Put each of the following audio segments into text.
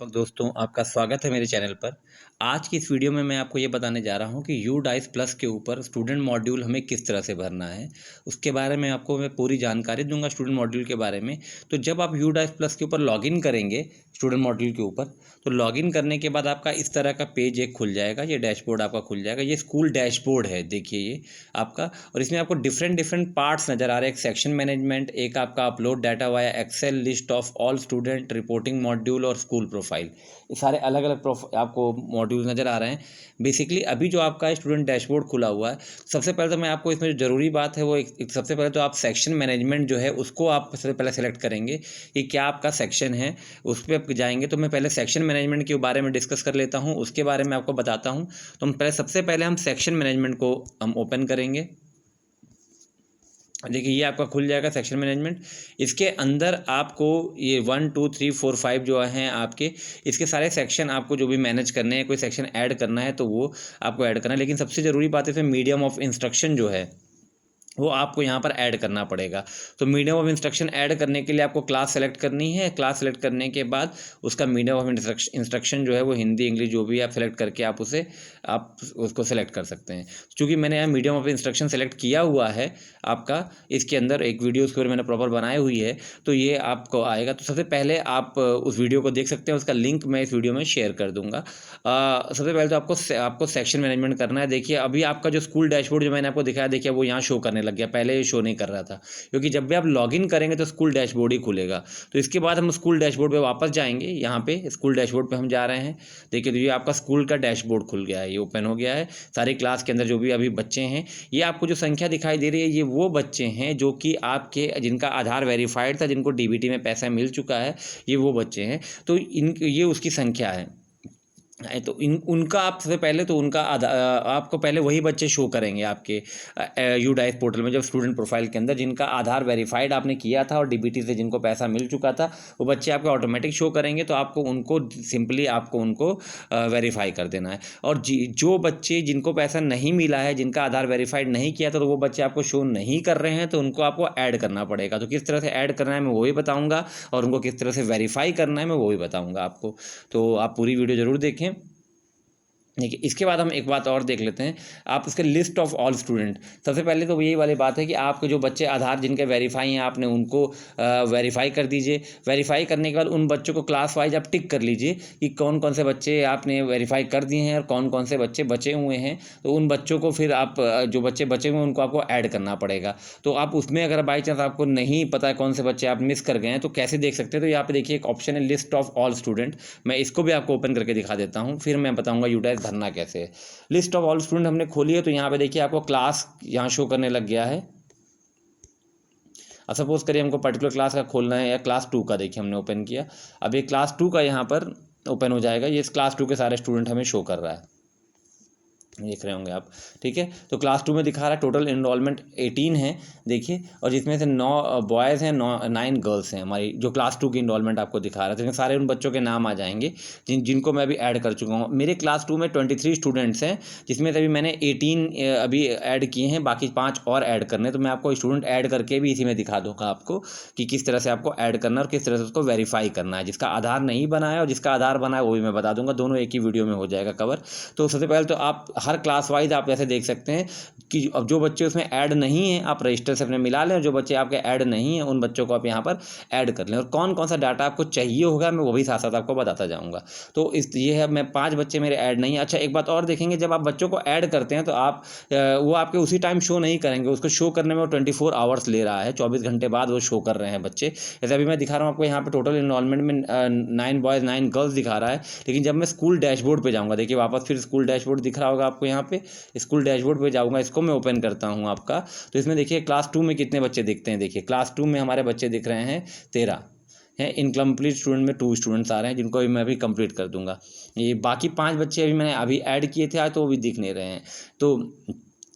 दोस्तों आपका स्वागत है मेरे चैनल पर। आज की इस वीडियो में मैं आपको ये बताने जा रहा हूँ कि यूडाइस प्लस के ऊपर स्टूडेंट मॉड्यूल हमें किस तरह से भरना है। उसके बारे में आपको मैं पूरी जानकारी दूंगा स्टूडेंट मॉड्यूल के बारे में। तो जब आप यूडाइस प्लस के ऊपर लॉगिन करेंगे स्टूडेंट मॉड्यूल के ऊपर, तो लॉगिन करने के बाद आपका इस तरह का पेज एक खुल जाएगा। ये डैशबोर्ड आपका खुल जाएगा। ये स्कूल डैशबोर्ड है, देखिए ये आपका। और इसमें आपको डिफरेंट पार्ट्स नज़र आ रहे हैं। एक सेक्शन मैनेजमेंट, एक आपका upload data via Excel, list of all student, reporting module और स्कूल प्रोफाइल। ये सारे अलग अलग आपको मॉड्यूल नज़र आ रहे हैं। बेसिकली अभी जो आपका स्टूडेंट डैशबोर्ड खुला हुआ है, सबसे पहले तो मैं आपको इसमें जो ज़रूरी बात है वो एक सबसे पहले तो आप सेक्शन मैनेजमेंट जो है उसको आप सबसे पहले सेलेक्ट करेंगे कि क्या आपका सेक्शन है। उस पर आप जाएंगे तो मैं पहले सेक्शन मैनेजमेंट के बारे में डिस्कस कर लेता हूँ, उसके बारे में आपको बताता हूँ। तो हम पहले सबसे पहले हम सेक्शन मैनेजमेंट को हम ओपन करेंगे। देखिए ये आपका खुल जाएगा सेक्शन मैनेजमेंट। इसके अंदर आपको ये 1 2 3 4 5 जो हैं आपके, इसके सारे सेक्शन आपको जो भी मैनेज करने हैं, कोई सेक्शन ऐड करना है तो वो आपको ऐड करना है। लेकिन सबसे ज़रूरी बात है इसमें मीडियम ऑफ इंस्ट्रक्शन जो है वो आपको यहाँ पर ऐड करना पड़ेगा। तो मीडियम ऑफ इंस्ट्रक्शन ऐड करने के लिए आपको क्लास सेलेक्ट करनी है। क्लास सेलेक्ट करने के बाद उसका मीडियम ऑफ इंस्ट्रक्शन जो है वो हिंदी इंग्लिश जो भी आप सेलेक्ट करके आप उसको सेलेक्ट कर सकते हैं। चूँकि मैंने यहाँ मीडियम ऑफ इंस्ट्रक्शन सेलेक्ट किया हुआ है आपका, इसके अंदर एक वीडियो उसके ऊपर मैंने प्रॉपर बनाई हुई है, तो ये आपको आएगा। तो सबसे पहले आप उस वीडियो को देख सकते हैं, उसका लिंक मैं इस वीडियो में शेयर कर दूँगा। सबसे पहले तो आपको सेक्शन मैनेजमेंट करना है। देखिए अभी आपका जो स्कूल डैशबोर्ड जो मैंने आपको दिखाया, देखिए वो यहाँ शो करने लग गया। पहले ये शो नहीं कर रहा था, क्योंकि जब भी आप लॉगिन करेंगे तो स्कूल डैशबोर्ड ही खुलेगा। तो इसके बाद हम स्कूल डैशबोर्ड पे वापस जाएंगे। यहाँ पे स्कूल डैशबोर्ड पे हम जा रहे हैं। देखिए तो ये आपका स्कूल का डैशबोर्ड खुल गया है, ये ओपन हो गया है। सारी क्लास के अंदर जो भी अभी बच्चे हैं, ये आपको जो संख्या दिखाई दे रही है, ये वो बच्चे हैं जो कि आपके जिनका आधार वेरीफाइड था, जिनको डीबीटी में पैसा मिल चुका है, ये वो बच्चे हैं। तो ये उसकी संख्या है। तो उनका आप सबसे पहले तो उनका आपको पहले वही बच्चे शो करेंगे आपके यूडाइस पोर्टल में, जब स्टूडेंट प्रोफाइल के अंदर जिनका आधार वेरीफाइड आपने किया था और डीबीटी से जिनको पैसा मिल चुका था, वो बच्चे आपके ऑटोमेटिक शो करेंगे। तो आपको उनको सिंपली आपको उनको वेरीफाई कर देना है। और जो बच्चे जिनको पैसा नहीं मिला है, जिनका आधार वेरीफाइड नहीं किया था, तो वो बच्चे आपको शो नहीं कर रहे हैं, तो उनको आपको ऐड करना पड़ेगा। तो किस तरह से ऐड करना है मैं वो भी बताऊँगा, और उनको किस तरह से वेरीफाई करना है मैं वो भी बताऊँगा आपको। तो आप पूरी वीडियो ज़रूर देखें। देखिए इसके बाद हम एक बात और देख लेते हैं, आप उसके लिस्ट ऑफ ऑल स्टूडेंट। सबसे पहले तो यही वाली बात है कि आपके जो बच्चे आधार जिनके वेरीफाई हैं, आपने उनको वेरीफाई कर दीजिए। वेरीफाई करने के बाद उन बच्चों को क्लास वाइज आप टिक कर लीजिए कि कौन कौन से बच्चे आपने वेरीफाई कर दिए हैं और कौन कौन से बच्चे बचे हुए हैं। तो उन बच्चों को फिर आप जो बच्चे बचे हुए हैं उनको आपको ऐड करना पड़ेगा। तो आप उसमें अगर बाई चांस आपको नहीं पता है कौन से बच्चे आप मिस कर गए हैं, तो कैसे देख सकते हैं, तो यहाँ पे देखिए एक ऑप्शन है लिस्ट ऑफ ऑल स्टूडेंट। मैं इसको भी आपको ओपन करके दिखा देता हूँ, फिर मैं बताऊँगा यूडाइस भरना कैसे है। लिस्ट ऑफ ऑल स्टूडेंट हमने खोली है, तो यहाँ पे देखिए आपको क्लास यहाँ शो करने लग गया है। अब सपोज करिए हमको पर्टिकुलर क्लास का खोलना है, या क्लास 2 का देखिए हमने ओपन किया। अब ये क्लास 2 का यहाँ पर ओपन हो जाएगा। ये इस क्लास 2 के सारे स्टूडेंट हमें शो कर रहा है, देख रहे होंगे आप। ठीक है, तो क्लास 2 में दिखा रहा है टोटल इनरोलमेंट 18 है, देखिए। और जिसमें से 9 बॉयज़ हैं, 9 गर्ल्स हैं। हमारी जो क्लास 2 की इनरोलमेंट आपको दिखा रहा है, तो इसमें सारे उन बच्चों के नाम आ जाएंगे जिनको मैं अभी ऐड कर चुका हूँ। मेरे क्लास 2 में 23 स्टूडेंट्स हैं, जिसमें से अभी मैंने 18 अभी ऐड किए हैं, बाकी 5 और ऐड करने। तो मैं आपको स्टूडेंट ऐड करके भी इसी में दिखा दूँगा आपको कि किस तरह से आपको ऐड करना है और किस तरह से उसको वेरीफाई करना है। जिसका आधार नहीं बना है और जिसका आधार बना है वो भी मैं बता दूँगा, दोनों एक ही वीडियो में हो जाएगा कवर। तो सबसे पहले तो आप हर क्लास वाइज आप ऐसे देख सकते हैं कि अब जो बच्चे उसमें ऐड नहीं हैं आप रजिस्टर से अपने मिला लें, और जो बच्चे आपके ऐड नहीं हैं उन बच्चों को आप यहाँ पर ऐड कर लें। और कौन कौन सा डाटा आपको चाहिए होगा मैं वो भी साथ साथ आपको बताता जाऊँगा। तो ये है, मैं 5 बच्चे मेरे ऐड नहीं है। अच्छा एक बात और देखेंगे, जब आप बच्चों को ऐड करते हैं तो आप वो आपके उसी टाइम शो नहीं करेंगे, उसको शो करने में वो 24 आवर्स ले रहा है, 24 घंटे बाद वो शो कर रहे हैं बच्चे। जैसे अभी मैं दिखा रहा हूँ आपको यहाँ पर टोटल इनरोलमेंट में 9 बॉयज़ 9 गर्ल्स दिखा रहा है। लेकिन जब मैं स्कूल डैशबोर्ड पर जाऊँगा, देखिए वापस फिर स्कूल डैशबोर्ड दिख रहा होगा आपको। यहाँ पे स्कूल डैशबोर्ड पे जाऊँगा, इसको मैं ओपन करता हूँ आपका। तो इसमें देखिए क्लास 2 में कितने बच्चे दिखते हैं। देखिए क्लास 2 में हमारे बच्चे दिख रहे हैं 13 हैं। इनकम्प्लीट स्टूडेंट में 2 स्टूडेंट्स आ रहे हैं, जिनको मैं अभी कंप्लीट कर दूंगा। ये बाकी 5 बच्चे अभी मैंने अभी ऐड किए थे आज, तो वो भी दिख नहीं रहे हैं। तो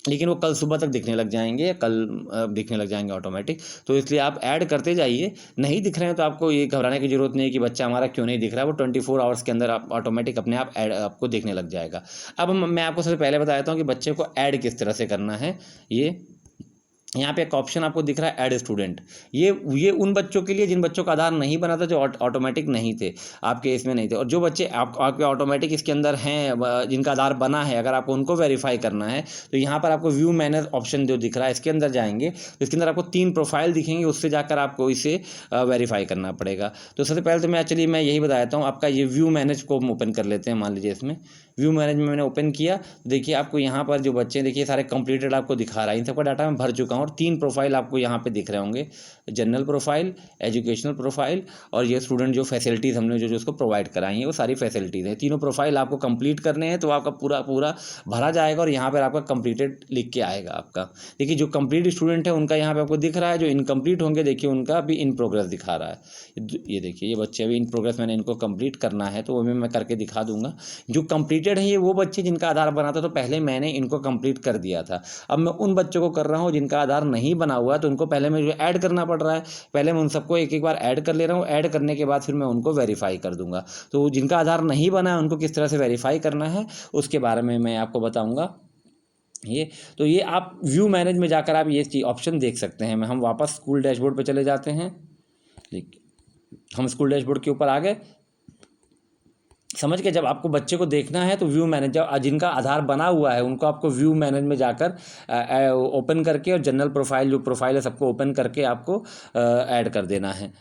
लेकिन वो कल सुबह तक दिखने लग जाएंगे, कल दिखने लग जाएंगे ऑटोमेटिक। तो इसलिए आप ऐड करते जाइए। नहीं दिख रहे हैं तो आपको ये घबराने की ज़रूरत नहीं है कि बच्चा हमारा क्यों नहीं दिख रहा है। वो 24 आवर्स के अंदर आप ऑटोमेटिक अपने आप ऐड आपको दिखने लग जाएगा। अब मैं आपको सबसे पहले बता देता हूँ कि बच्चे को ऐड किस तरह से करना है। ये यहाँ पे एक ऑप्शन आपको दिख रहा है ऐड स्टूडेंट। ये उन बच्चों के लिए जिन बच्चों का आधार नहीं बना था, जो ऑटोमेटिक नहीं थे, आपके इसमें नहीं थे, और जो बच्चे आपके ऑटोमेटिक इसके अंदर हैं, जिनका आधार बना है, अगर आपको उनको वेरीफाई करना है तो यहाँ पर आपको व्यू मैनेज ऑप्शन जो दिख रहा है, इसके अंदर जाएंगे तो इसके अंदर आपको 3 प्रोफाइल दिखेंगे, उससे जाकर आपको इसे वेरीफाई करना पड़ेगा। तो सबसे पहले तो चलिए मैं यही बता देता हूँ, आपका ये व्यू मैनेज को हम ओपन कर लेते हैं। मान लीजिए इसमें व्यू मैनेज में मैंने ओपन किया, देखिए आपको यहाँ पर जो बच्चे देखिए सारे कंप्लीटेड आपको दिखा रहा है, इन सबका डाटा मैं भर चुका हूँ, और 3 प्रोफाइल आपको यहाँ पे दिख रहे होंगे, जनरल प्रोफाइल, एजुकेशनल प्रोफाइल, और ये स्टूडेंट जो फैसिलिटीज़ हमने जो उसको प्रोवाइड कराई हैं वो सारी फैसिलिटीज़ हैं। तीनों प्रोफाइल आपको कंप्लीट करने हैं, तो आपका पूरा भरा जाएगा और यहाँ पर आपका कंप्लीटेड लिख के आएगा आपका। देखिए जो कंप्लीट स्टूडेंट है उनका यहाँ पे आपको दिख रहा है, जो इनकम्प्लीट होंगे देखिए उनका अभी इन प्रोग्रेस दिखा रहा है। ये देखिए ये बच्चे अभी इन प्रोग्रेस, मैंने इनको कंप्लीट करना है तो वो भी मैं करके दिखा दूंगा। जो कंप्लीटेड है ये वो बच्चे जिनका आधार बना था, तो पहले मैंने इनको कंप्लीट कर दिया था। अब मैं उन बच्चों को कर रहा हूँ जिनका आधार नहीं बना हुआ है, तो उनको पहले मैं जो ऐड करना पड़ रहा है, पहले मैं उन सबको एक बार ऐड कर ले रहा हूँ। ऐड करने के बाद फिर मैं उनको वेरीफाई कर दूंगा। तो जिनका आधार नहीं बना है उनको किस तरह से वेरीफाई करना है उसके बारे में मैं आपको बताऊँगा। ये आप व्यू मैनेज में जाकर आप ये चीज ऑप्शन देख सकते हैं। हम वापस स्कूल डैशबोर्ड पे चले जाते हैं। हम स्कूल डैशबोर्ड के ऊपर आ गए। समझ के जब आपको बच्चे को देखना है तो व्यू मैनेज, जिनका आधार बना हुआ है उनको आपको व्यू मैनेज में जाकर ओपन करके, और जनरल प्रोफाइल जो प्रोफाइल है सबको ओपन करके आपको ऐड कर देना है।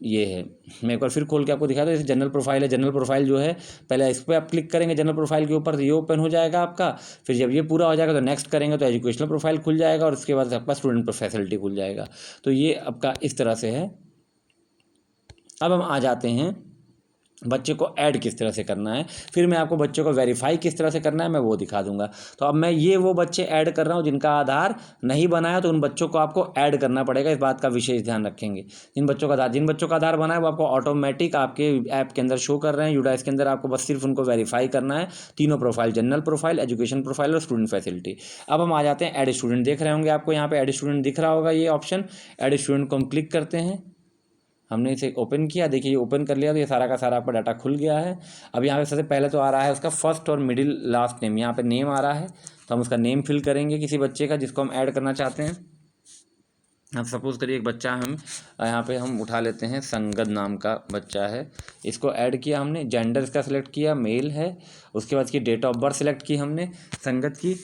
ये है, मैं एक बार फिर खोल के आपको दिखा दूँ। जैसे जनरल प्रोफाइल है, जनरल प्रोफाइल जो है पहले इस पर आप क्लिक करेंगे जनरल प्रोफाइल के ऊपर, तो ये ओपन हो जाएगा आपका। फिर जब ये पूरा हो जाएगा तो नेक्स्ट करेंगे तो एजुकेशनल प्रोफाइल खुल जाएगा, और उसके बाद आपका स्टूडेंट फैसिलिटी खुल जाएगा। तो ये आपका इस तरह से है। अब हम आ जाते हैं बच्चे को ऐड किस तरह से करना है, फिर मैं आपको बच्चे को वेरीफाई किस तरह से करना है मैं वो दिखा दूंगा। तो अब मैं ये वो बच्चे ऐड कर रहा हूँ जिनका आधार नहीं बनाया, तो उन बच्चों को आपको ऐड करना पड़ेगा। इस बात का विशेष ध्यान रखेंगे। जिन बच्चों का आधार बना है वो आपको ऑटोमेटिक आपके ऐप के अंदर शो कर रहे हैं, यूडाइस के अंदर। आपको बस सिर्फ उनको वेरीफाई करना है। तीनों profile, general profile, education profile और स्टूडेंट फैसिलिटी। अब हम आ जाते हैं ऐड स्टूडेंट। देख रहे होंगे आपको यहाँ पे ऐड स्टूडेंट दिख रहा होगा, ये ऑप्शन ऐड स्टूडेंट को हम क्लिक करते हैं। हमने इसे ओपन किया, देखिए ये ओपन कर लिया तो ये सारा का सारा आपका डाटा खुल गया है। अब यहाँ पे सबसे पहले तो आ रहा है उसका फर्स्ट और मिडिल लास्ट नेम, यहाँ पे नेम आ रहा है तो हम उसका नेम फिल करेंगे किसी बच्चे का जिसको हम ऐड करना चाहते हैं। अब सपोज़ करिए एक बच्चा हम यहाँ पे हम उठा लेते हैं, संगत नाम का बच्चा है, इसको ऐड किया हमने। जेंडर इसका सिलेक्ट किया, मेल है। उसके बाद इसकी डेट ऑफ बर्थ सिलेक्ट की हमने संगत की।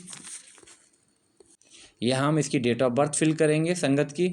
यहाँ हम इसकी डेट ऑफ बर्थ फिल करेंगे संगत की,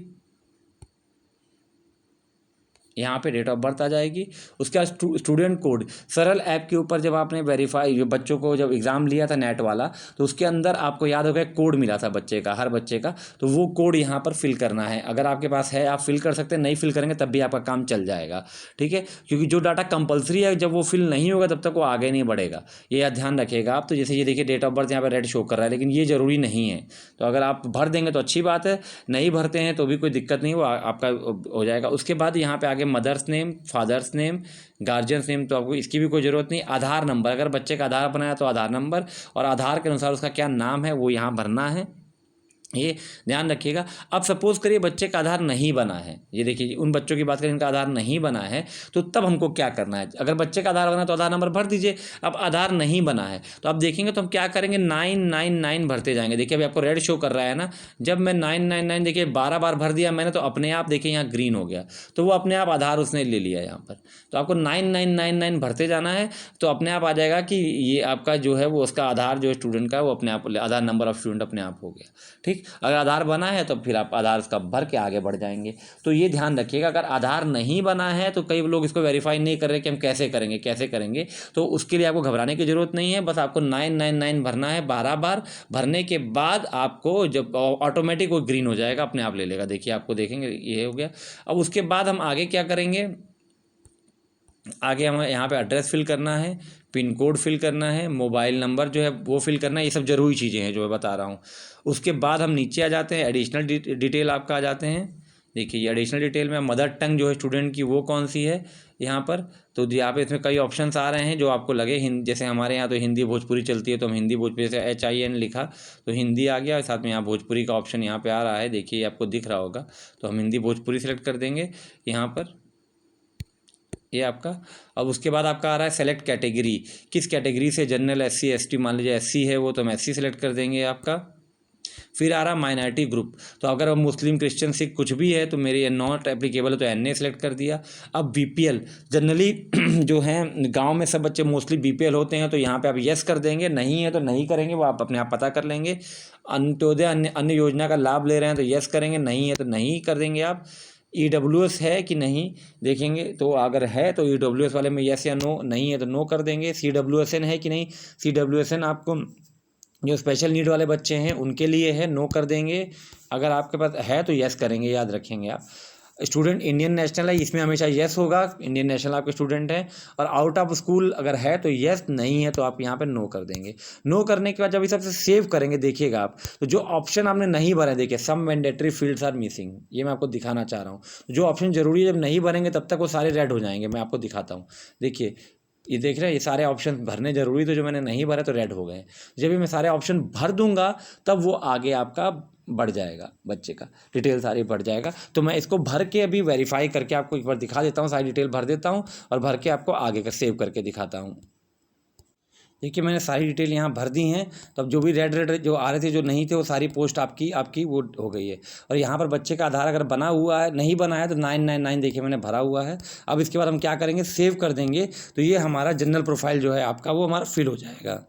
यहाँ पे डेट ऑफ बर्थ आ जाएगी। उसके बाद स्टूडेंट कोड, सरल ऐप के ऊपर जब आपने वेरीफाई जो बच्चों को जब एग्ज़ाम लिया था नेट वाला, तो उसके अंदर आपको याद होगा कोड मिला था बच्चे का, हर बच्चे का, तो वो कोड यहाँ पर फिल करना है। अगर आपके पास है आप फिल कर सकते हैं, नहीं फिल करेंगे तब भी आपका काम चल जाएगा, ठीक है। क्योंकि जो डाटा कंपलसरी है, जब वो फिल नहीं होगा तब तक वो आगे नहीं बढ़ेगा, ये ध्यान रखिएगा आप। तो जैसे ये देखिए डेट ऑफ बर्थ यहाँ पर रेड शो कर रहा है, लेकिन ये ज़रूरी नहीं है। तो अगर आप भर देंगे तो अच्छी बात है, नहीं भरते हैं तो भी कोई दिक्कत नहीं, वो आपका हो जाएगा। उसके बाद यहाँ पे आगे mother's name, father's name, guardian's name, तो आपको इसकी भी कोई ज़रूरत नहीं। आधार नंबर, अगर बच्चे का आधार बनाया तो आधार नंबर, और आधार के अनुसार उसका क्या नाम है वो यहाँ भरना है, ये ध्यान रखिएगा। अब सपोज़ करिए बच्चे का आधार नहीं बना है, ये देखिए उन बच्चों की बात करें जिनका आधार नहीं बना है, तो तब हमको क्या करना है। अगर बच्चे का आधार बना तो आधार नंबर भर दीजिए। अब आधार नहीं बना है तो आप देखेंगे तो हम क्या करेंगे, 999 भरते जाएंगे। देखिए अभी आपको रेड शो कर रहा है ना, जब मैं 999 देखिए 12 बार भर दिया मैंने, तो अपने आप देखिए यहाँ ग्रीन हो गया, तो वो अपने आप आधार उसने ले लिया यहाँ पर। तो आपको 9999 भरते जाना है, तो अपने आप आ जाएगा कि ये आपका जो है वो उसका आधार जो स्टूडेंट का वो अपने आप आधार नंबर ऑफ स्टूडेंट अपने आप हो गया, ठीक। अगर आधार बना है तो फिर आप आधार उसका भर के आगे बढ़ जाएंगे। तो ये ध्यान रखिएगा, अगर आधार नहीं बना है तो कई लोग इसको वेरीफाई नहीं कर रहे कि हम कैसे करेंगे, तो उसके लिए आपको घबराने की ज़रूरत नहीं है। बस आपको 999 भरना है 12 बार। भरने के बाद आपको जब ऑटोमेटिक वो ग्रीन हो जाएगा, अपने आप ले लेगा। देखिए आपको देखेंगे ये हो गया। अब उसके बाद हम आगे क्या करेंगे, आगे हमें यहाँ पे एड्रेस फिल करना है, पिन कोड फिल करना है, मोबाइल नंबर जो है वो फिल करना है। ये सब ज़रूरी चीज़ें हैं जो मैं बता रहा हूँ। उसके बाद हम नीचे आ जाते हैं, एडिशनल डिटेल आपका आ जाते हैं। देखिए ये एडिशनल डिटेल में मदर टंग जो है स्टूडेंट की वो कौन सी है यहाँ पर, तो यहाँ पे इसमें कई ऑप्शंस आ रहे हैं जो आपको लगे। जैसे हमारे यहाँ तो हिंदी भोजपुरी चलती है, तो हम हिंदी भोजपुरी से HIN लिखा तो हिंदी आ गया, और साथ में यहाँ भोजपुरी का ऑप्शन यहाँ पे आ रहा है, देखिए आपको दिख रहा होगा। तो हम हिंदी भोजपुरी सेलेक्ट कर देंगे यहाँ पर, ये आपका। अब उसके बाद आपका आ रहा है सेलेक्ट कैटेगरी, किस कैटेगरी से, जनरल, SC ST, मान लीजिए SC है वो, तो हम SC सेलेक्ट कर देंगे आपका। फिर आ रहा माइनॉरिटी ग्रुप, तो अगर मुस्लिम क्रिश्चियन सिख कुछ भी है तो मेरे नॉट एप्लीकेबल है तो NA सेलेक्ट कर दिया। अब BPL जनरली जो हैं गांव में सब बच्चे मोस्टली BPL होते हैं, तो यहाँ पे आप यस कर देंगे, नहीं है तो नहीं करेंगे, वो आप अपने आप पता कर लेंगे। अंत्योदय अन्य योजना का लाभ ले रहे हैं तो यस करेंगे, नहीं है तो नहीं कर देंगे आप। EWS है कि नहीं देखेंगे, तो अगर है तो EWS वाले में यस या नो, नहीं है तो नो कर देंगे। CWSN है कि नहीं, CWSN आपको जो स्पेशल नीड वाले बच्चे हैं उनके लिए है, नो कर देंगे। अगर आपके पास है तो यस करेंगे, याद रखेंगे आप। स्टूडेंट इंडियन नेशनल है, इसमें हमेशा यस होगा, इंडियन नेशनल आपके स्टूडेंट हैं। और आउट ऑफ स्कूल अगर है तो यस, नहीं है तो आप यहाँ पे नो कर देंगे। नो करने के बाद जब इस सबसे सेव करेंगे, देखिएगा आप तो जो ऑप्शन आपने नहीं भरे, देखिए सम मैंडेटरी फील्ड्स आर मिसिंग, ये मैं आपको दिखाना चाह रहा हूँ। जो ऑप्शन जरूरी है जब नहीं भरेंगे तब तक वो सारे रेड हो जाएंगे। मैं आपको दिखाता हूँ, देखिए ये देख रहे हैं, ये सारे ऑप्शन भरने जरूरी, तो जो मैंने नहीं भरा तो रेड हो गए। जब भी मैं सारे ऑप्शन भर दूंगा तब वो आगे आपका बढ़ जाएगा, बच्चे का डिटेल सारी बढ़ जाएगा। तो मैं इसको भर के अभी वेरीफाई करके आपको एक बार दिखा देता हूँ, सारी डिटेल भर देता हूँ और भर के आपको आगे का सेव करके दिखाता हूँ। देखिए मैंने सारी डिटेल यहाँ भर दी हैं, तो अब जो भी रेड जो आ रहे थे जो नहीं थे वो सारी पोस्ट आपकी वो हो गई है। और यहाँ पर बच्चे का आधार अगर बना हुआ है, नहीं बना है तो 999 देखिए मैंने भरा हुआ है। अब इसके बाद हम क्या करेंगे, सेव कर देंगे, तो ये हमारा जनरल प्रोफाइल जो है आपका वो हमारा फिल हो जाएगा।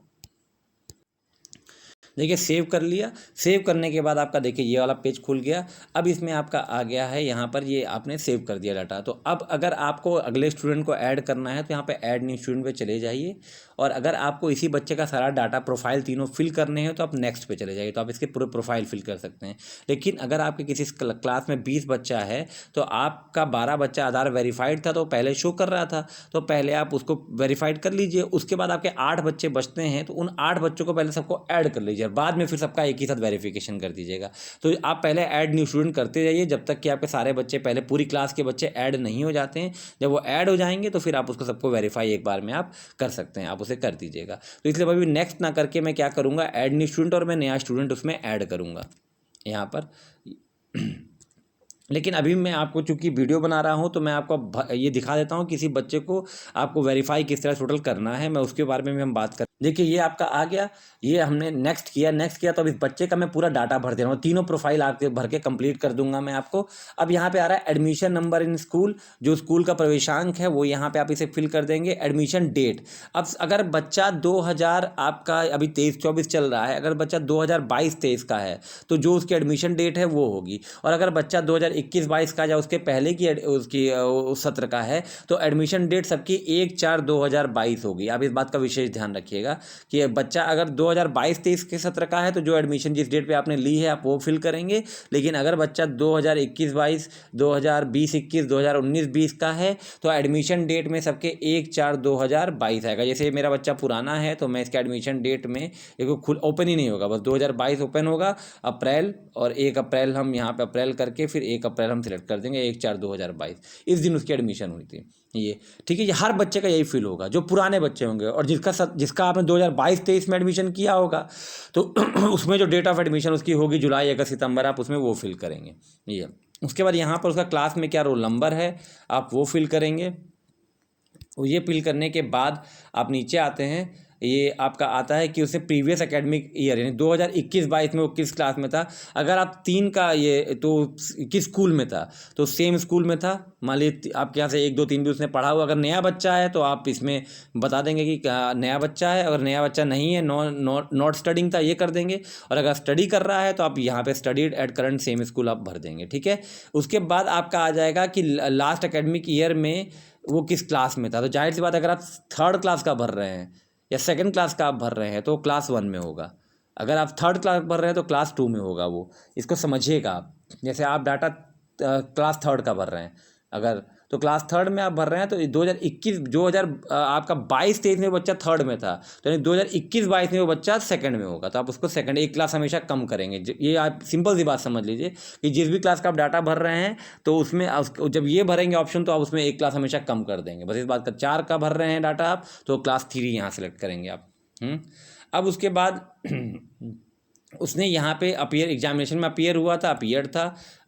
देखिए सेव कर लिया। सेव करने के बाद आपका देखिए ये वाला पेज खुल गया। अब इसमें आपका आ गया है यहाँ पर, ये आपने सेव कर दिया डाटा। तो अब अगर आपको अगले स्टूडेंट को ऐड करना है तो यहाँ पे ऐड न्यू स्टूडेंट पे चले जाइए। और अगर आपको इसी बच्चे का सारा डाटा प्रोफाइल तीनों फिल करने हैं तो आप नेक्स्ट पे चले जाइए, तो आप इसके पूरे प्रोफाइल फिल कर सकते हैं। लेकिन अगर आपके किसी क्लास में 20 बच्चा है तो आपका 12 बच्चा आधार वेरीफाइड था तो पहले शो कर रहा था, तो पहले आप उसको वेरीफाइड कर लीजिए। उसके बाद आपके 8 बच्चे बचते हैं तो उन 8 बच्चों को पहले सबको ऐड कर लीजिए, बाद में फिर सबका एक ही साथ वेरिफिकेशन कर दीजिएगा। तो आप पहले ऐड न्यू स्टूडेंट करते जाइए जब तक कि आपके सारे बच्चे, पहले पूरी क्लास के बच्चे ऐड नहीं हो जाते हैं। जब वो ऐड हो जाएंगे तो फिर आप उसको सबको वेरीफाई एक बार में आप कर सकते हैं, आप उसे कर दीजिएगा। तो इसलिए अभी नेक्स्ट ना करके मैं क्या करूँगा, ऐड न्यू स्टूडेंट और मैं नया स्टूडेंट उसमें ऐड करूँगा यहाँ पर। लेकिन अभी मैं आपको चूंकि वीडियो बना रहा हूं तो मैं आपको ये दिखा देता हूं किसी बच्चे को आपको वेरीफाई किस तरह टोटल करना है, मैं उसके बारे में भी हम बात करें। देखिए ये आपका आ गया, ये हमने नेक्स्ट किया तो अब इस बच्चे का मैं पूरा डाटा भर दे रहा हूँ, तीनों प्रोफाइल आपके भर के कंप्लीट कर दूंगा मैं आपको। अब यहाँ पे आ रहा है एडमिशन नंबर इन स्कूल, जो स्कूल का प्रवेशांक है वो यहाँ पे आप इसे फिल कर देंगे। एडमिशन डेट, अब अगर बच्चा 2000 आपका अभी 23-24 चल रहा है, अगर बच्चा 2022-23 का है तो जो उसकी एडमिशन डेट है वो होगी। और अगर बच्चा 2021-22 का या उसके पहले की उसकी उस सत्र का है तो एडमिशन डेट सबकी 1/4/2022 होगी। आप इस बात का विशेष ध्यान रखिएगा कि बच्चा अगर 2022-23 के सत्र का है तो जो एडमिशन जिस डेट पे आपने ली है आप वो फिल करेंगे। लेकिन अगर बच्चा 2021-22, 2020-21, 2019-20 का है तो एडमिशन डेट में सबके 1/4/2022 आएगा। जैसे मेरा बच्चा पुराना है तो मैं इसके एडमिशन डेट में एक ओपन ही नहीं होगा, बस 2022 ओपन होगा, अप्रैल, और 1 अप्रैल हम यहाँ पे अप्रैल करके फिर 1 अप्रैल हम सिलेक्ट कर देंगे, 1/4/2022 इस दिन उसकी एडमिशन हुई थी। ये ठीक है, ये हर बच्चे का यही फील होगा जो पुराने बच्चे होंगे। और जिसका आपने 2022-23 में एडमिशन किया होगा तो उसमें जो डेट ऑफ एडमिशन उसकी होगी जुलाई, अगस्त, सितंबर, आप उसमें वो फिल करेंगे। ये उसके बाद यहाँ पर उसका क्लास में क्या रोल नंबर है आप वो फिल करेंगे। ये फिल करने के बाद आप नीचे आते हैं, ये आपका आता है कि उसे प्रीवियस एकेडमिक ईयर यानी 2021-22 में वो किस क्लास में था। अगर आप 3 का ये तो किस स्कूल में था तो सेम स्कूल में था, मान लीजिए आपके यहाँ से 1, 2, 3 भी उसने पढ़ा हुआ। अगर नया बच्चा है तो आप इसमें बता देंगे कि नया बच्चा है, अगर नया बच्चा नहीं है नॉट स्टडिंग था ये कर देंगे। और अगर स्टडी कर रहा है तो आप यहाँ पे studied at current same school आप भर देंगे। ठीक है, उसके बाद आपका आ जाएगा कि लास्ट एकेडमिक ईयर में वो किस क्लास में था। तो जाहिर सी बात अगर आप 3rd क्लास का भर रहे हैं या 2nd क्लास का आप भर रहे हैं तो क्लास 1 में होगा। अगर आप 3rd क्लास भर रहे हैं तो क्लास 2 में होगा। वो इसको समझिएगा आप, जैसे आप डाटा क्लास 3rd का भर रहे हैं अगर तो क्लास 3rd में आप भर रहे हैं तो 2021 आपका 22-23 में बच्चा 3rd में था तो यानी 2021-22 में वो बच्चा 2nd में होगा। तो आप उसको 2nd एक क्लास हमेशा कम करेंगे। ये आप सिंपल सी बात समझ लीजिए कि जिस भी क्लास का आप डाटा भर रहे हैं तो उसमें जब ये भरेंगे ऑप्शन तो आप उसमें एक क्लास हमेशा कम कर देंगे। बस इस बात का 4 का भर रहे हैं डाटा आप तो क्लास 3 यहाँ सेलेक्ट करेंगे आप। अब उसके बाद उसने यहाँ पे अपीयर एग्जामिनेशन में अपीयर हुआ था, अपीयर था,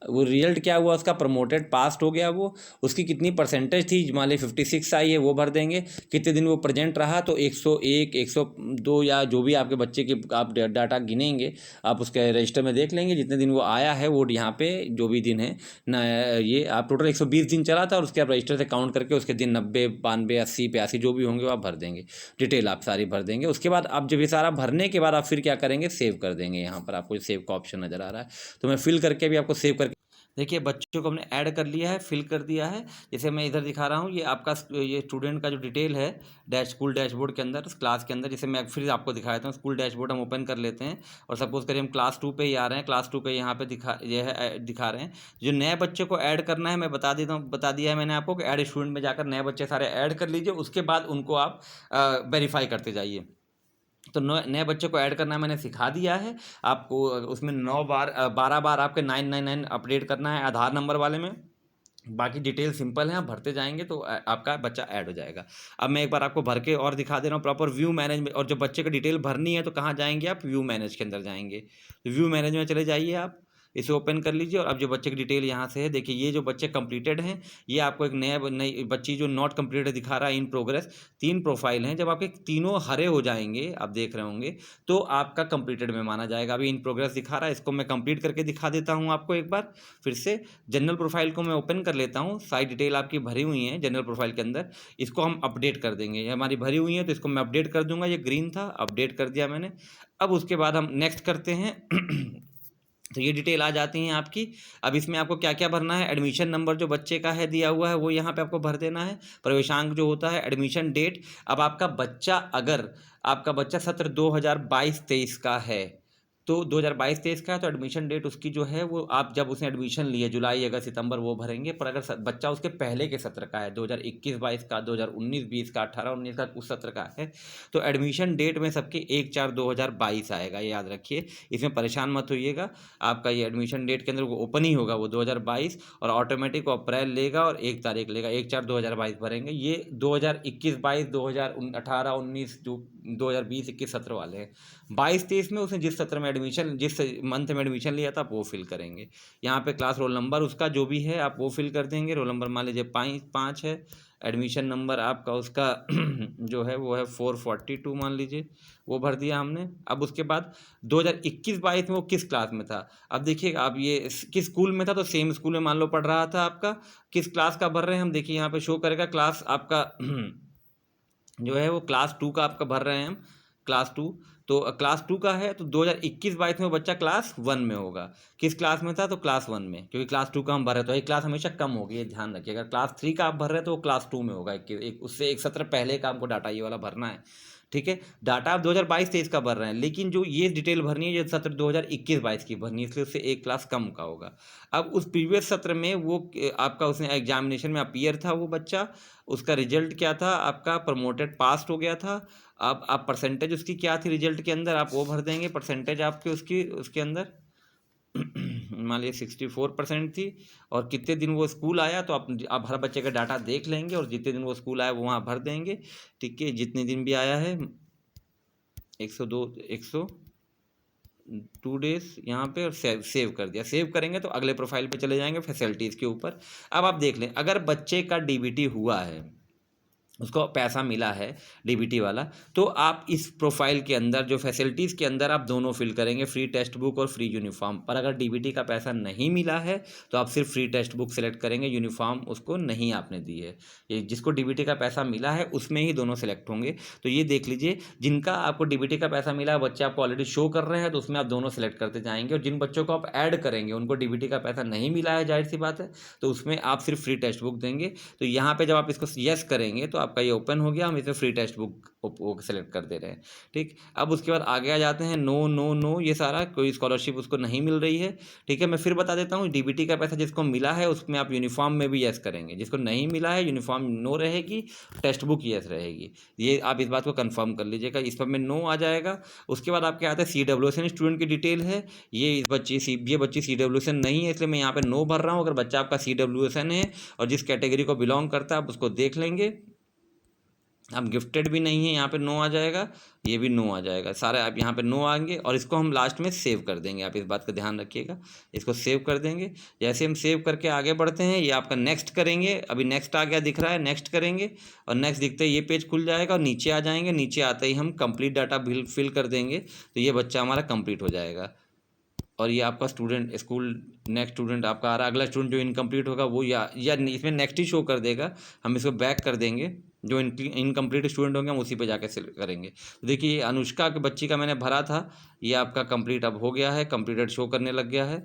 वो रिजल्ट क्या हुआ उसका, प्रमोटेड पास्ट हो गया वो, उसकी कितनी परसेंटेज थी, मान ली 56 आई है, वो भर देंगे। कितने दिन वो प्रेजेंट रहा, तो 101, 102 या जो भी आपके बच्चे की आप डाटा गिनेंगे, आप उसके रजिस्टर में देख लेंगे जितने दिन वो आया है, वो यहाँ पे जो भी दिन है ना, ये आप टोटल 120 दिन चला था, और उसके आप रजिस्टर से काउंट करके उसके दिन 90, 92, 80, 82 जो भी होंगे वो आप भर देंगे, डिटेल आप सारी भर देंगे। उसके बाद आप जब ये सारा भरने के बाद आप फिर क्या करेंगे, सेव कर देंगे। यहाँ पर आपको सेव का ऑप्शन नज़र आ रहा है, तो मैं फिल करके भी आपको सेव करके, देखिए बच्चों को हमने ऐड कर लिया है, फिल कर दिया है। जैसे मैं इधर दिखा रहा हूँ, ये आपका ये स्टूडेंट का जो डिटेल है स्कूल डैशबोर्ड के अंदर, क्लास के अंदर। जैसे मैं फिर आपको दिखा देता हूँ, स्कूल डैशबोर्ड हम ओपन कर लेते हैं, और सपोज करिए हम क्लास 2 पे ही आ रहे हैं, क्लास 2 पे यहाँ पे दिखा रहे हैं। जो नए बच्चे को ऐड करना है, मैं बता देता हूँ, बता दिया है मैंने आपको कि ऐड स्टूडेंट में जाकर नए बच्चे सारे ऐड कर लीजिए, उसके बाद उनको आप वेरीफाई करते जाइए। तो नए बच्चे को ऐड करना मैंने सिखा दिया है आपको। उसमें 12 बार आपके 999 अपडेट करना है आधार नंबर वाले में। बाकी डिटेल सिंपल है, आप भरते जाएंगे तो आपका बच्चा ऐड हो जाएगा। अब मैं एक बार आपको भर के और दिखा दे रहा हूँ प्रॉपर व्यू मैनेज में। और जब बच्चे का डिटेल भरनी है तो कहाँ जाएंगे आप, व्यू मैनेज के अंदर जाएंगे। तो व्यू मैनेज में चले जाइए आप, इसे ओपन कर लीजिए, और अब जो बच्चे की डिटेल यहाँ से है, देखिए ये जो बच्चे कंप्लीटेड हैं, ये आपको एक नई बच्ची जो नॉट कंप्लीटेड दिखा रहा है, इन प्रोग्रेस। 3 प्रोफाइल हैं, जब आपके तीनों हरे हो जाएंगे, आप देख रहे होंगे, तो आपका कंप्लीटेड में माना जाएगा। अभी इन प्रोग्रेस दिखा रहा है, इसको मैं कंप्लीट करके दिखा देता हूँ आपको एक बार फिर से। जनरल प्रोफाइल को मैं ओपन कर लेता हूँ, सारी डिटेल आपकी भरी हुई है जनरल प्रोफाइल के अंदर, इसको हम अपडेट कर देंगे। ये हमारी भरी हुई है तो इसको मैं अपडेट कर दूंगा, ये ग्रीन था, अपडेट कर दिया मैंने। अब उसके बाद हम नेक्स्ट करते हैं। तो ये डिटेल आ जाती हैं आपकी। अब इसमें आपको क्या क्या भरना है, एडमिशन नंबर जो बच्चे का है दिया हुआ है वो यहाँ पे आपको भर देना है। प्रवेशांक जो होता है, एडमिशन डेट। अब आपका बच्चा, अगर आपका बच्चा सत्र 2022-23 का है, तो 2022-23 का है, तो एडमिशन डेट उसकी जो है वो आप जब उसने एडमिशन लिया जुलाई, अगस्त, सितंबर, वो भरेंगे। पर अगर बच्चा उसके पहले के सत्र का है, 2021-22 का, 2019-20 का, 18-19 का, उस सत्र का है, तो एडमिशन डेट में सबके 1/4/2022 आएगा, ये याद रखिए। इसमें परेशान मत होइएगा, आपका ये एडमिशन डेट के अंदर वो ओपन ही होगा वो 2022, और ऑटोमेटिक वो अप्रैल लेगा और 1 तारीख लेगा, 1/4/2022 भरेंगे। ये 2021-22, 2018-19 जो 2020-21 सत्र वाले हैं। 22-23 में उसने जिस सत्र में एडमिशन, जिस मंथ में एडमिशन लिया था, आप वो फिल करेंगे। यहाँ पे क्लास रोल नंबर उसका जो भी है आप वो फिल कर देंगे। रोल नंबर मान लीजिए 5 है, एडमिशन नंबर आपका उसका जो है वो है 442 मान लीजिए, वो भर दिया हमने। अब उसके बाद 2021-22 में वो किस क्लास में था, अब देखिए आप ये किस स्कूल में था, तो सेम स्कूल में मान लो पढ़ रहा था आपका। किस क्लास का भर रहे हैं हम, देखिए यहाँ पे शो करेगा क्लास आपका जो है वो क्लास 2 का आपका भर रहे हैं हम, क्लास 2। तो क्लास 2 का है, तो 2021-22 में बच्चा क्लास 1 में होगा। किस क्लास में था, तो क्लास 1 में, क्योंकि क्लास 2 का हम भर रहे, तो एक क्लास हमेशा कम होगी, ये ध्यान रखिए। अगर क्लास 3 का आप भर रहे हैं तो वो क्लास 2 में होगा, उससे एक सत्र पहले का हमको डाटा ये वाला भरना है, ठीक है। डाटा आप 2022-23 का भर रहे हैं, लेकिन जो ये डिटेल भरनी है, ये सत्र 2021-22 की भरनी है, इसलिए उससे एक क्लास कम का होगा। अब उस प्रीवियस सत्र में वो आपका उसने एग्जामिनेशन में अपीयर था वो बच्चा, उसका रिजल्ट क्या था, आपका प्रमोटेड पास्ट हो गया था। अब आप परसेंटेज उसकी क्या थी रिजल्ट के अंदर, आप वो भर देंगे परसेंटेज आपके उसकी, उसके अंदर मान लीजिए 64% थी। और कितने दिन वो स्कूल आया, तो आप हर बच्चे का डाटा देख लेंगे, और जितने दिन वो स्कूल आया वो वहाँ भर देंगे, ठीक है। जितने दिन भी आया है 102 डेज यहाँ पे, और सेव कर दिया। सेव करेंगे तो अगले प्रोफाइल पे चले जाएंगे, फैसिलिटीज़ के ऊपर। अब आप देख लें, अगर बच्चे का डीबीटी हुआ है, उसको पैसा मिला है डीबीटी वाला, तो आप इस प्रोफाइल के अंदर जो फैसिलिटीज़ के अंदर आप दोनों फिल करेंगे, फ्री टेक्स्ट बुक और फ्री यूनिफॉर्म। पर अगर डीबीटी का पैसा नहीं मिला है तो आप सिर्फ फ्री टेक्स्ट बुक सेलेक्ट करेंगे, यूनिफॉर्म उसको नहीं आपने दी है। ये जिसको डीबीटी का पैसा मिला है उसमें ही दोनों सेलेक्ट होंगे। तो ये देख लीजिए, जिनका आपको डीबीटी का पैसा मिला है, बच्चे आपको ऑलरेडी शो कर रहे हैं, तो उसमें आप दोनों सेलेक्ट करते जाएंगे। और जिन बच्चों को आप ऐड करेंगे उनको डीबीटी का पैसा नहीं मिला है, जाहिर सी बात है, तो उसमें आप सिर्फ फ्री टेक्स्ट बुक देंगे। तो यहाँ पर जब आप इसको यस करेंगे तो आपका ये ओपन हो गया, हम इसे फ्री टेक्स्ट बुक सेलेक्ट कर दे रहे हैं, ठीक। अब उसके बाद आगे आ जाते हैं, नो नो नो, ये सारा कोई स्कॉलरशिप उसको नहीं मिल रही है, ठीक है। मैं फिर बता देता हूँ, डीबीटी का पैसा जिसको मिला है उसमें आप यूनिफॉर्म में भी यस करेंगे, जिसको नहीं मिला है यूनिफॉर्म नो रहेगी, टेक्स्ट बुक यस रहेगी। ये आप इस बात को कंफर्म कर लीजिएगा, इस पर में नो आ जाएगा। उसके बाद आपके आते हैं CWSN स्टूडेंट की डिटेल है, ये बच्ची CWSN नहीं है, इसलिए मैं यहाँ पे नो भर रहा हूँ। अगर बच्चा आपका CWSN है और जिस कैटेगरी को बिलोंग करता है आप उसको देख लेंगे, अब गिफ्टेड भी नहीं है, यहाँ पे नो आ जाएगा, ये भी नो आ जाएगा, सारे आप यहाँ पे नो आएंगे और इसको हम लास्ट में सेव कर देंगे। आप इस बात का ध्यान रखिएगा, इसको सेव कर देंगे। जैसे हम सेव करके आगे बढ़ते हैं, ये आपका नेक्स्ट करेंगे, अभी नेक्स्ट आ गया दिख रहा है, नेक्स्ट करेंगे और नेक्स्ट दिखते ही ये पेज खुल जाएगा और नीचे आ जाएंगे। नीचे आते ही हम कंप्लीट डाटा फिल कर देंगे, तो ये बच्चा हमारा कंप्लीट हो जाएगा। और ये आपका स्टूडेंट स्कूल नेक्स्ट स्टूडेंट आपका आ रहा है। अगला स्टूडेंट जो इनकम्प्लीट होगा वो या इसमें नेक्स्ट ही शो कर देगा। हम इसको बैक कर देंगे, जो इनकम्प्लीट स्टूडेंट होंगे हम उसी पे जाके सेलेक्ट करेंगे। तो देखिए अनुष्का के बच्ची का मैंने भरा था, ये आपका कंप्लीट अब हो गया है, कंप्लीटेड शो करने लग गया है।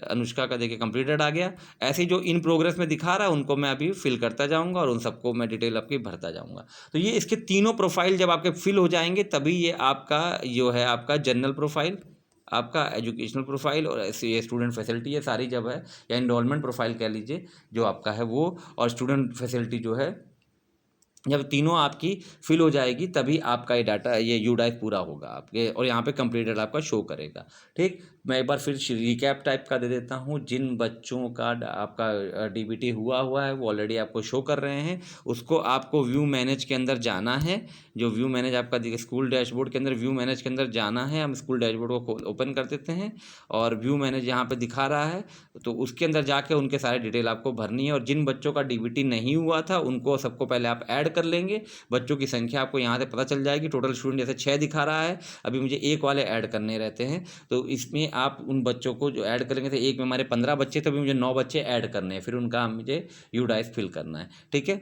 अनुष्का का देखिए कंप्लीटेड आ गया। ऐसे ही जो इन प्रोग्रेस में दिखा रहा है उनको मैं अभी फिल करता जाऊंगा और उन सबको मैं डिटेल आपकी भरता जाऊंगा। तो ये इसके तीनों प्रोफाइल जब आपके फिल हो जाएंगे तभी ये आपका जो है आपका जनरल प्रोफाइल, आपका एजुकेशनल प्रोफाइल और ये स्टूडेंट फैसिलिटी है सारी जब है, या इनरोलमेंट प्रोफाइल कह लीजिए जो आपका है वो, और स्टूडेंट फैसिलिटी जो है, जब तीनों आपकी फिल हो जाएगी तभी आपका ये डाटा ये यूडाइस पूरा होगा आपके, और यहाँ पे कंप्लीटेड आपका शो करेगा। ठीक, मैं एक बार फिर रिकैप टाइप का दे देता हूँ। जिन बच्चों का आपका डीबीटी हुआ है वो ऑलरेडी आपको शो कर रहे हैं, उसको आपको व्यू मैनेज के अंदर जाना है। जो व्यू मैनेज आपका स्कूल डैशबोर्ड के अंदर व्यू मैनेज के अंदर जाना है। हम स्कूल डैशबोर्ड को ओपन कर देते हैं और व्यू मैनेज यहाँ पे दिखा रहा है, तो उसके अंदर जाके उनके सारे डिटेल आपको भरनी है। और जिन बच्चों का डीबीटी नहीं हुआ था उनको सबको पहले आप ऐड कर लेंगे। बच्चों की संख्या आपको यहाँ से पता चल जाएगी। टोटल स्टूडेंट जैसे 6 दिखा रहा है, अभी मुझे एक वाले ऐड करने रहते हैं, तो इसमें आप उन बच्चों को जो ऐड करेंगे, तो एक में हमारे 15 बच्चे, तो अभी मुझे 9 बच्चे ऐड करने हैं, फिर उनका मुझे यूडाइस फिल करना है। ठीक है,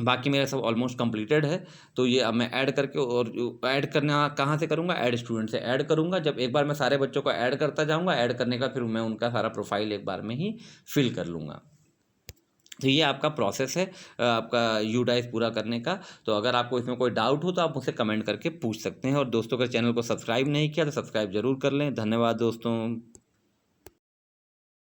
बाकी मेरा सब ऑलमोस्ट कंप्लीटेड है। तो ये अब मैं ऐड करके, और ऐड करना कहाँ से करूँगा, ऐड स्टूडेंट से ऐड करूँगा। जब एक बार मैं सारे बच्चों को ऐड करता जाऊँगा, ऐड करने का फिर मैं उनका सारा प्रोफाइल एक बार में ही फिल कर लूँगा। तो ये आपका प्रोसेस है आपका यूडाइस पूरा करने का। तो अगर आपको इसमें कोई डाउट हो तो आप मुझसे कमेंट करके पूछ सकते हैं। और दोस्तों, अगर चैनल को सब्सक्राइब नहीं किया तो सब्सक्राइब जरूर कर लें। धन्यवाद दोस्तों।